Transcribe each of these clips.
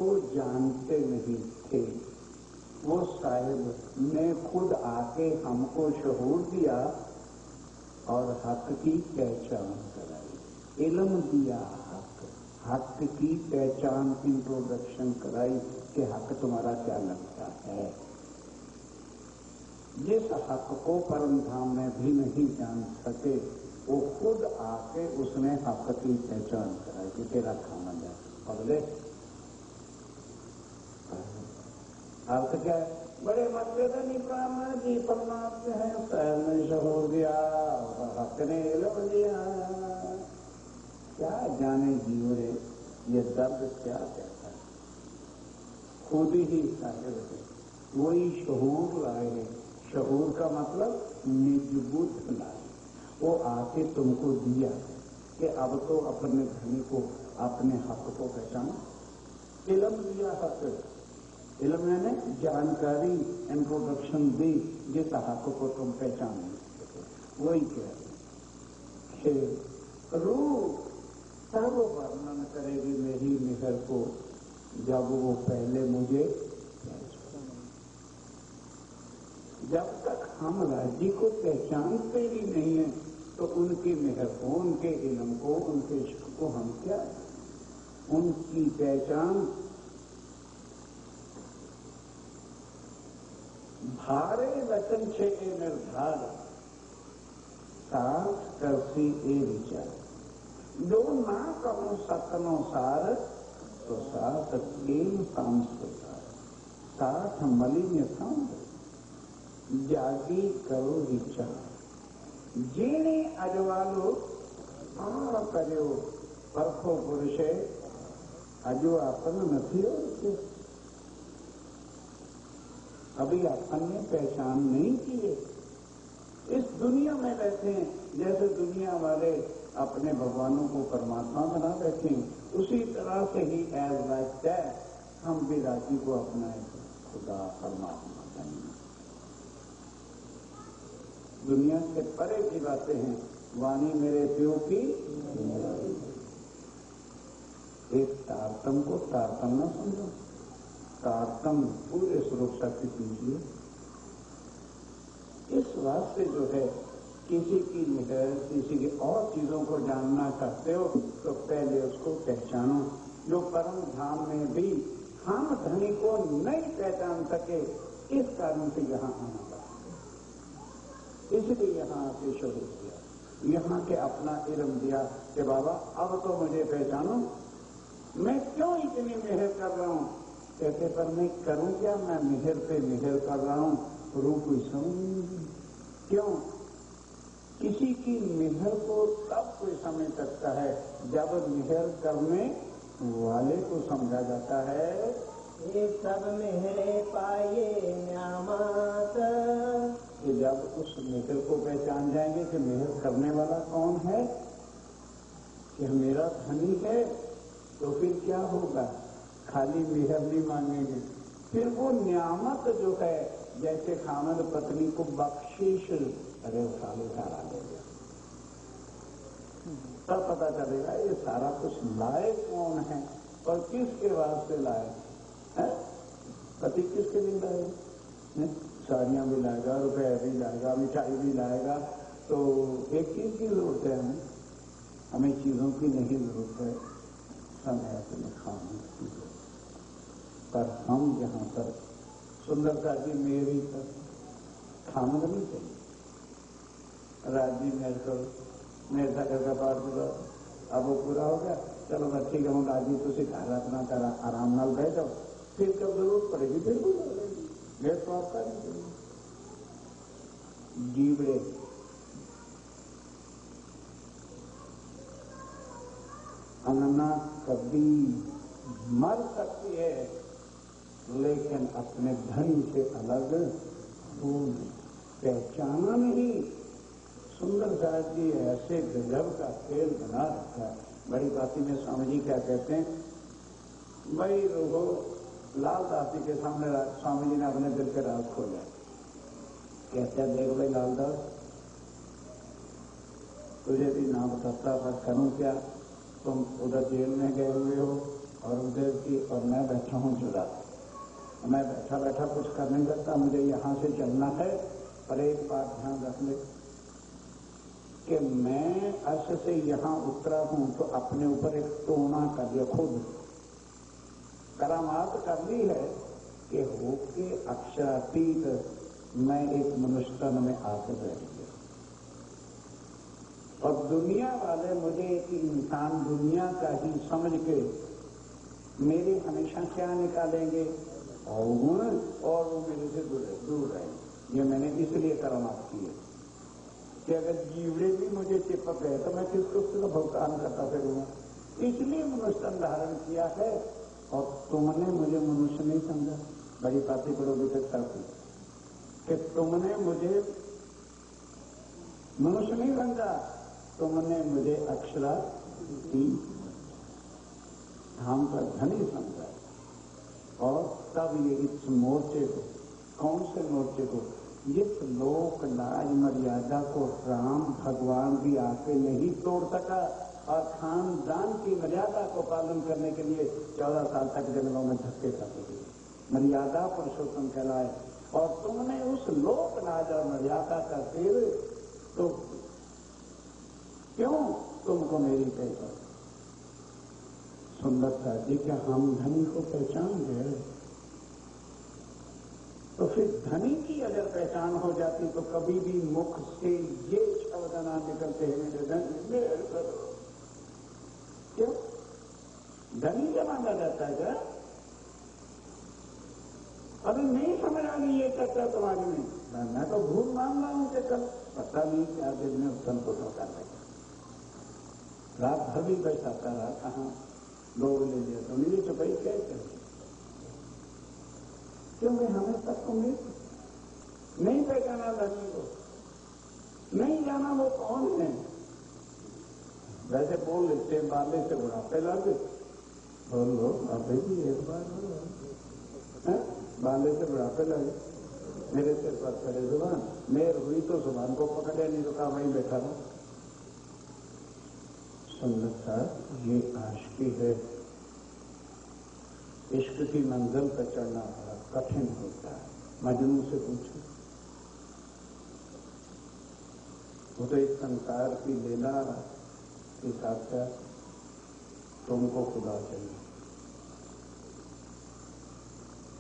को जानते नहीं थे। वो साहिब ने खुद आके हमको शहूर दिया और हक की पहचान कराई, इल्म दिया, हक की पहचान, इंट्रोडक्शन कराई कि हक तुम्हारा क्या लगता है। जिस हक को परम धाम में भी नहीं जान सके, वो खुद आके उसने हक की पहचान कराई कि तेरा खाना है। अगले अर्थ क्या है? बड़े मतभेदनी ब्राह्मण जी परमात्मा है, शहर में शहूर दिया और हक ने इल्म दिया। क्या जाने जीवरे ये दर्द क्या कहता है। खुद ही साहिब है, वही शहूर लाए। शहूर का मतलब निज बुद्ध लाए। वो आके तुमको दिया कि अब तो अपने धनी को, अपने हक को पहचानो। इल्म दिया, हक, इल्म यानी जानकारी, इंट्रोडक्शन दी जिस हक को तुम पहचान नहीं सके। वही कह रहे रूप सब वर्णन करेगी मेरी मिहर को, जब वो पहले मुझे, जब तक हम राज्य को पहचानते ही नहीं है तो उनकी मेहर को, उनके इल्म को, उनके इश्क को हम क्या है? उनकी पहचान भारे वचन छे ए निर्धार, साथ करसी ए विचार। जो ना कहो सतनो सार, तो साथ केम सांस्कृतार, साथ मलिन सांग जागी करो विचार। जेने अजवालो आ कर्यो परखो पुरुषे, अजो अपन नहीं हो। अभी अपन ने पहचान नहीं की है। इस दुनिया में बैठे हैं, जैसे दुनिया वाले अपने भगवानों को परमात्मा बना बैठे हैं, उसी तरह से ही एज लाइक दैट हम भी राजी को अपना खुदा परमात्मा बनेंगे। दुनिया से परे की बातें हैं, वाणी मेरे प्यो की। एक तारतम को तारतम न समझो, तारतम पूरे सुरक्षा की कीजिए। इस वास्ते जो है किसी की निडर, किसी की और चीजों को जानना चाहते हो तो पहले उसको पहचानो। जो परम धाम में भी हम धनी को नहीं पहचान सके, इस कारण से यहाँ आना पड़ा, इसलिए यहाँ आके शुरू किया, यहाँ के अपना इल्म दिया कि बाबा अब तो मुझे पहचानो, मैं क्यों इतनी मेहर कर रहा हूँ। कहते पर मैं करूं क्या, मैं मेहर पे मेहर कर रहा हूं, रूप समझ। क्यों? किसी की मेहर को तब कोई समझ सकता है जब मेहर करने वाले को समझा जाता है। ये सब मेहरे पाए न्यामत, कि जब उस मेहर को पहचान जाएंगे कि मेहर करने वाला कौन है, कि मेरा धनी है, तो फिर क्या होगा? खाली मेहर नहीं मांगेंगे, फिर वो न्यामत जो है, जैसे खामद पत्नी को बख्शीश, अरे साले सारा ले गया, तब पता चलेगा ये सारा कुछ लाए कौन है और किसके वास्ते लाए है। पति किसके लिए लाएगा? साड़ियां भी लाएगा, रुपये भी लाएगा, मिठाई भी लाएगा, तो एक चीज की जरूरत है हमें चीजों की नहीं जरूरत है, समय अपने खाने की। पर हम यहाँ पर सुंदरता जी मेरी पर खामद नहीं चाहिए। राजी मेरे को मेरे सा करके पार पूरा, अब वो पूरा हो गया, चलो मैं ठीक है, राजी तो सिखा रहा अपना करा, आराम नाल बैठ जाओ, फिर कब जरूरत पड़ेगी फिर भी गेट तो आपका नहीं। जीवड़े अनन्ना कभी मर सकती है, लेकिन अपने धन से अलग हो पहचाना नहीं। सुंदर साहब जी ऐसे गजब का खेल बना रखा है। बड़ी बाती में स्वामी जी क्या कहते हैं, भाई वो लाल दास जी के सामने स्वामी जी ने अपने दिल के राज खोला। कहते हैं देख भाई लालदास, तुझे भी ना बताता था, करूं क्या, तुम उधर जेल में गए हुए हो, और उदयदेव जी और मैं बैठा हूँ जुड़ा। मैं बैठा बैठा कुछ कर नहीं सकता, मुझे यहाँ से चलना है। पर एक बात ध्यान रख ले कि मैं अर्श से यहाँ उतरा हूँ तो अपने ऊपर एक टोना कर लिया, खुद करामात कर ली है कि होके अक्षरातीत मैं एक मनुष्य तन में आकर बैठ गया। और दुनिया वाले मुझे एक इंसान दुनिया का ही समझ के मेरे हमेशा क्या निकालेंगे, अवगुण, और वो मेरे से दूर रहेंगे। ये मैंने इसलिए करामात की है कि अगर जीवड़े भी मुझे चिपक गए तो मैं किसको उसका भुगतान करता फिरूंगा। इसलिए मनुष्य तन धारण किया है। और तुमने मुझे मनुष्य नहीं समझा, बड़ी बातें करोगे सकता कि तुमने मुझे मनुष्य नहीं समझा, तुमने मुझे अक्षरातीत धाम का धनी समझा। और तब ये इस मोर्चे को, कौन से मोर्चे को, इस लोक लाज मर्यादा को राम भगवान भी आके नहीं तोड़ सका। और खानदान की मर्यादा को पालन करने के लिए 14 साल तक जंगलों में धक्के खाते थे। मर्यादा पुरुषोत्तम कहलाए। और तुमने उस लोक लाज और मर्यादा का फिर तो क्यों तुमको मेरी पहचान। सुंदरता जी, क्या हम धनी को पहचान गए? तो फिर धनी की अगर पहचान हो जाती तो कभी भी मुख से ये शब्द ना निकलते हैं मेरे धन। क्यों धनी से मांगा जाता है क्या? अभी नहीं समझ आ गई ये चर्चा तुम्हारी में। मैं तो भूल मान रहा हूं कि कल पता नहीं क्या दिल में उत्थन पुथन कर रहा। रात भर भी बैठाता रहा, कहाँ लोग ले लिया तो मेरी चुपाई कैसे? क्योंकि हमें तक को नहीं पहचाना धनी को, नहीं जाना वो कौन है। वैसे बोल लेते बाले से बुढ़ापे लगे, बोल लो अभी भी एक बार बाले से बुढ़ापे लगे, मेरे सिर पर खड़े जुबान, मेर हुई तो जुबान को पकड़े, नहीं तो कहा वहीं बैठा रहा। सुंदरता ये आशिकी है। इश्क की मंजिल पर चढ़ना बड़ा कठिन होता है। मजनू से पूछो, वो तो एक संसार की लीला के साथ साथ तुमको खुदा चाहिए,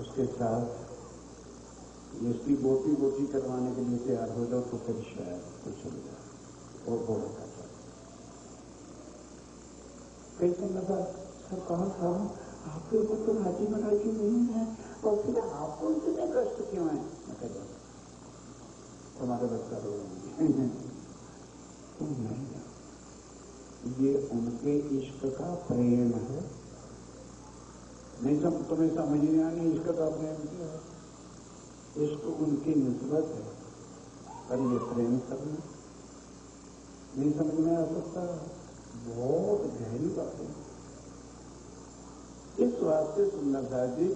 उसके साथ इसकी बोटी बोटी करवाने के लिए तैयार हो जाओ तो फिर शायद कुछ हो जाए। और बोला था कैसे लगा सब कहा था आपके ऊपर तो राजी मराजी नहीं है, और फिर आपको इतने कष्ट क्यों है? मैं कह रहा तुम्हारे बच्चा रोएंगे। तुम नहीं, ये उनके इश्क का प्रेम है। नहीं तुम्हें समझ नहीं आनी इश्क का प्रेम क्या है। इश्क उनकी निस्बत है, पर ये प्रेम करना नहीं समझ में आ सकता। बहुत गहरी बात है। इस वास्ते सुंदरता जी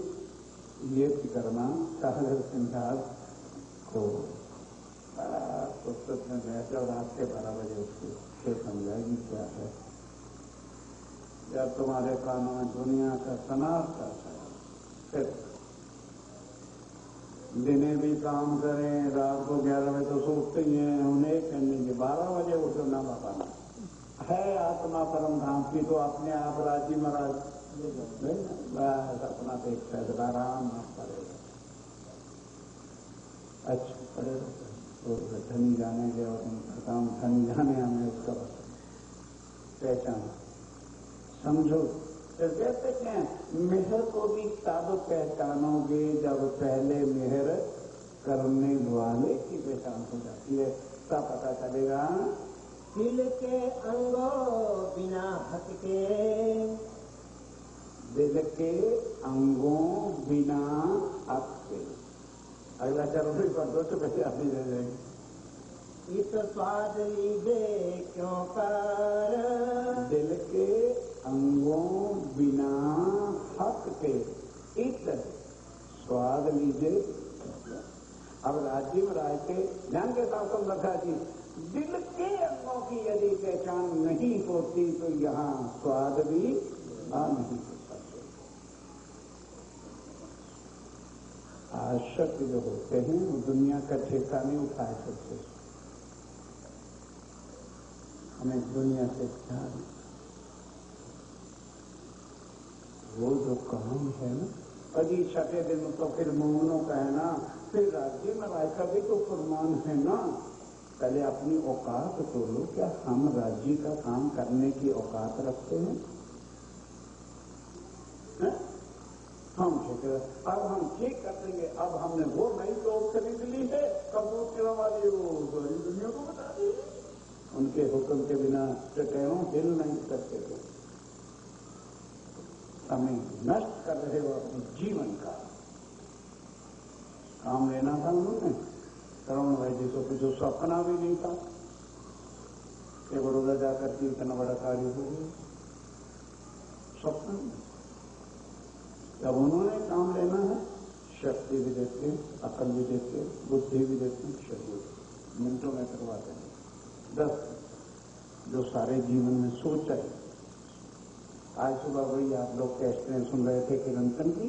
ये करना सागर सिंधार को पुस्तक में बैठे और रात के 12 बजे उसको फिर समझाएगी क्या है। जब तुम्हारे कानों में दुनिया का सनाता है, फिर दिने भी काम करें, रात को 11 बजे तो सोचते ही हैं, उन्हें कहने के 12 बजे उठो ना बताना है। आत्मा परम धाम की तो अपने आप राजी महाराज बस अपना देख फैसला आराम पड़ेगा। अच्छा पड़ेगा तो धनी जानेंगे और उनका काम धनी जाने हमें उसका पहचान समझो। तो कहते हैं मेहर को भी तब पहचानोगे जब पहले मेहर करने वाले की पहचान हो जाती है, तब पता चलेगा। दिल के अंगों बिना हटके, दिल के अंगों बिना हटके। अगला चरण भी पढ़ दो तो कैसे अपनी रह जाएगी। इस स्वाद लीजे क्यों कर, दिल के अंगों बिना हक के इत स्वाद लीजिए। अब राजीव राय के ध्यान के साथ रखा जी, दिल के अंगों की यदि पहचान नहीं होती तो यहाँ स्वाद भी नहीं हो सकता। शासक जो होते हैं वो दुनिया का ठेका नहीं उठा सकते। हमें दुनिया से प्यार, वो जो काम है ना, अभी छठे दिन तो फिर मोहनों का है ना, फिर राज्य में राय का भी तो फरमान है ना। पहले अपनी औकात तो लो, क्या हम राज्य का काम करने की औकात रखते हैं? हम ठीक है, अब हम ठीक कर देंगे। अब हमने वो नई तोप खरीद ली है, कबूत के वाली वो सारी दुनिया को बता दी। उनके हुक्म के बिना टकैरों हिल नहीं सकते थे। हमें नष्ट कर रहे हो अपने जीवन का। काम लेना था उन्होंने, करुण वैद्य को कुछ सपना भी नहीं था कि बड़ौदा जाकर के इतना बड़ा कार्य हो गया। सपना जब उन्होंने काम लेना है, शक्ति भी देते, अकल भी देते, बुद्धि भी देते, शरीर मिनटों में करवाते हैं। 10 जो सारे जीवन में सोचा है। आज सुबह वही आप लोग कैसेटें सुन रहे थे किरंतन की,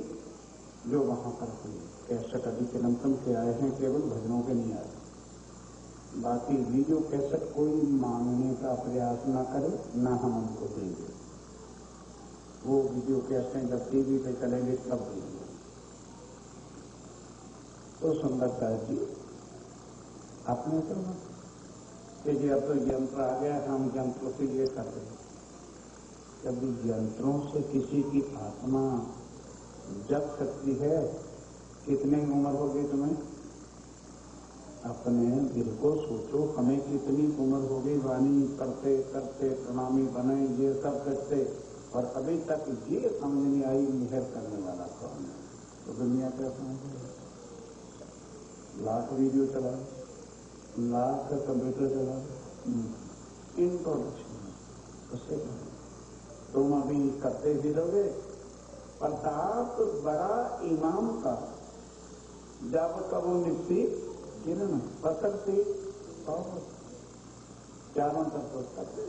जो वहां पर हुई कैसेट अभी किरंतन के आए हैं, केवल भजनों के नहीं आए। बाकी वीडियो कैसेट कोई मांगने का प्रयास ना करे, ना हम उनको देंगे। वो वीडियो कैसेट जब टीवी पे चलेंगे तब देंगे। तो सुंदरता जी आपने कहा कि अब तो यंत्र आ गया, हम यंत्रों से ये कर रहे हैं। कभी यंत्रों से किसी की आत्मा जग सकती है? कितनी उम्र होगी तुम्हें? अपने दिल को सोचो, हमें कितनी उम्र होगी वाणी करते करते प्रणामी बने, ये सब करते, और अभी तक ये समझ नहीं आई मेहर करने वाला कौन है। तो दुनिया क्या समझ, लाख वीडियो चला, लाख कंप्यूटर चला, इनको उससे तुम अभी करते भी रहोगे। प्रताप बड़ा इमाम का जब कबो निपटी किरण पकड़ती और चारों तरफ करते,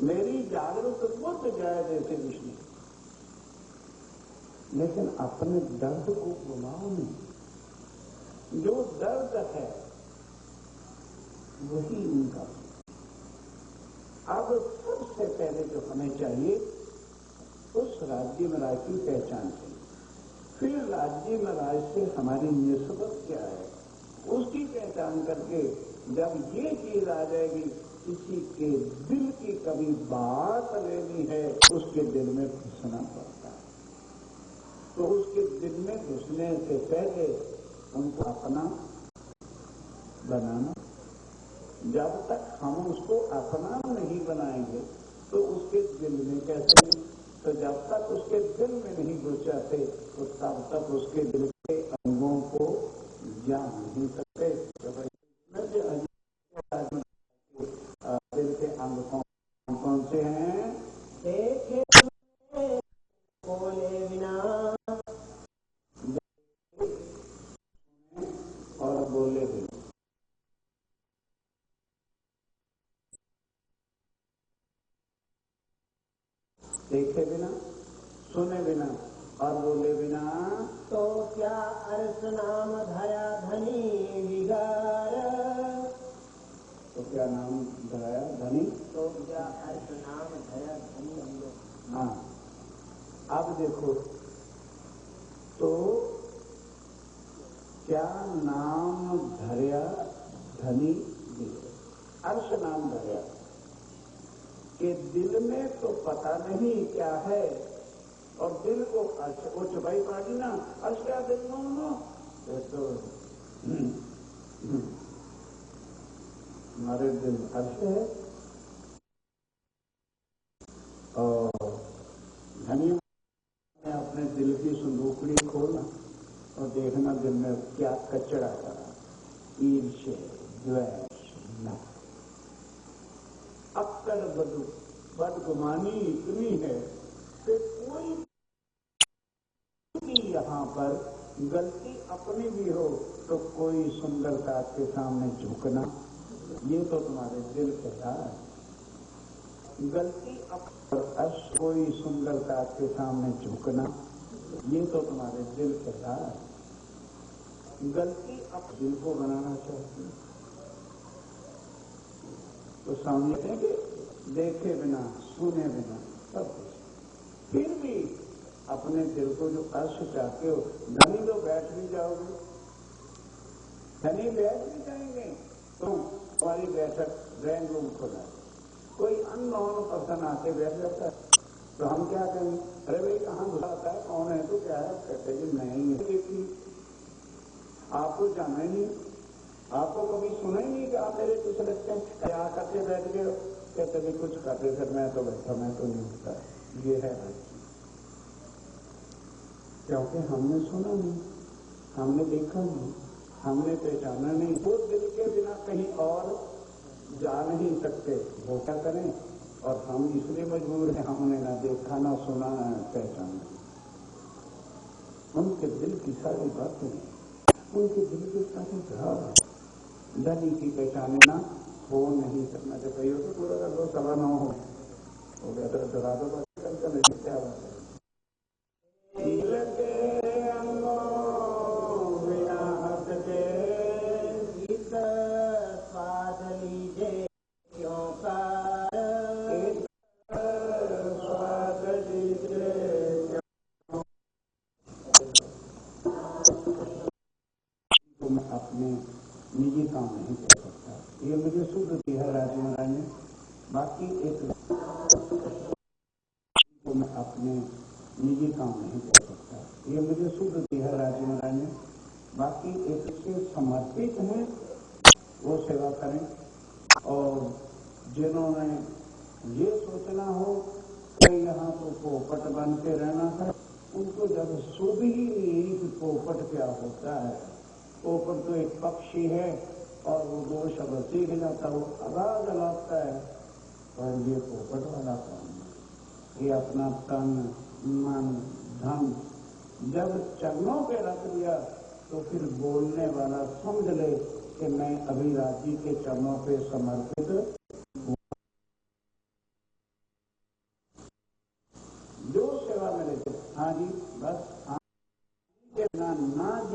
मेरी जागरूक बुद्ध जाए जैसे विष्णु। लेकिन अपने दर्द को बुलाओ नहीं, जो दर्द है वही उनका। अब सबसे पहले जो हमें चाहिए, उस राज्य में राय की पहचान चाहिए। फिर राज्य में राय से हमारी निस्बत क्या है, उसकी पहचान करके जब ये चीज आ जाएगी, किसी के दिल की कभी बात लेनी है, उसके दिल में घुसना पड़ता है। तो उसके दिल में घुसने से पहले उनको अपना बनाना। जब तक हम उसको अपना नहीं बनाएंगे तो उसके दिल में कैसे? तो जब तक उसके दिल में नहीं घुस जाते तो तब तक उसके दिल के अंगों को जान नहीं सकते। तो दिल के अंग कौन कौन से हैं? देखे बोले बिना और बोले बिना। देखे बिना, सुने बिना और बोले बिना, तो क्या अर्थ नाम धरा धनी विगार। तो क्या नाम धराया धनी? तो क्या अर्थ नाम धरा धनी विगार। हाँ, अब देखो, तो क्या नाम धरया धनी विगार। अर्श नाम धरया के दिल में तो पता नहीं क्या है, और दिल को अर्श वो चुपाई पाड़ी ना, अर्श क्या दिल में तो हमारे दिल अर्श है। और धनी में अपने दिल की संदूकड़ी खोलना और देखना दिल में क्या कचरा करा, ईर्ष्या, द्वेष, नफरत, अक्कड़ बदगुमानी इतनी है कि कोई भी यहाँ पर गलती अपनी भी हो तो कोई सुंदरता के सामने झुकना, ये तो तुम्हारे दिल के है। गलती अक्सर कोई सुंदरता के सामने झुकना, ये तो तुम्हारे दिल के है। गलती अब दिल को बनाना चाहते हैं तो समझते हैं कि देखे बिना सुने बिना सब कुछ, फिर भी अपने दिल को जो अर्श चाहते हो, धनी लोग बैठ भी जाओगे, धनी बैठ भी जाएंगे तो हमारी बैठक ड्राइंग रूम खुला, कोई अननोन पर्सन आके बैठ जाता है तो हम क्या कहेंगे, अरे भाई कहाँ बुलाता है, कौन है तो क्या है, कहते हैं कि नहीं देखी, आपको जाना ही नहीं, आपको कभी सुना ही नहीं कि आप मेरे कुछ लगते हैं, क्या करके बैठ गए, कहते भी कुछ करते फिर मैं तो बैठा, मैं तो नहीं होता, ये है क्योंकि हमने सुना नहीं, हमने देखा नहीं, हमने पहचाना नहीं, वो दिल के बिना कहीं और जा नहीं सकते, वो क्या करें, और हम इसलिए मजबूर हैं, हमने ना देखा ना सुना ना पहचाना, उनके दिल की सारी बातें, उनके दिल के सारे भाव धनी की पहचानना हो नहीं सकना, जब कही हो तो पूरा कर दो, 9:15 हो गया तो डरा दो, कल क्या बात है। मैं अपने निजी काम नहीं कर सकता, ये मुझे शुद्ध की है राज महाराज ने, बाकी एक को मैं अपने निजी काम नहीं कर सकता, ये मुझे शुद्ध की है राज महाराज ने, बाकी एक से समर्पित हैं वो सेवा करें, और जिन्होंने ये सोचना हो कि यहाँ तो पोपट बन के रहना है, उनको जब सुध ही नहीं कि पोपट क्या होता है, पोपट तो एक पक्षी है और वो 2 शब्द सीख जाता, वो आवाज लगता है, और ये पोपट वाला काम है, ये अपना तन मन धन जब चरणों पे रख दिया तो फिर बोलने वाला समझ ले कि मैं अभिलाष जी के चरणों पे समर्पित हूँ, जो सेवा मिले, हाँ जी बस, हाँ ना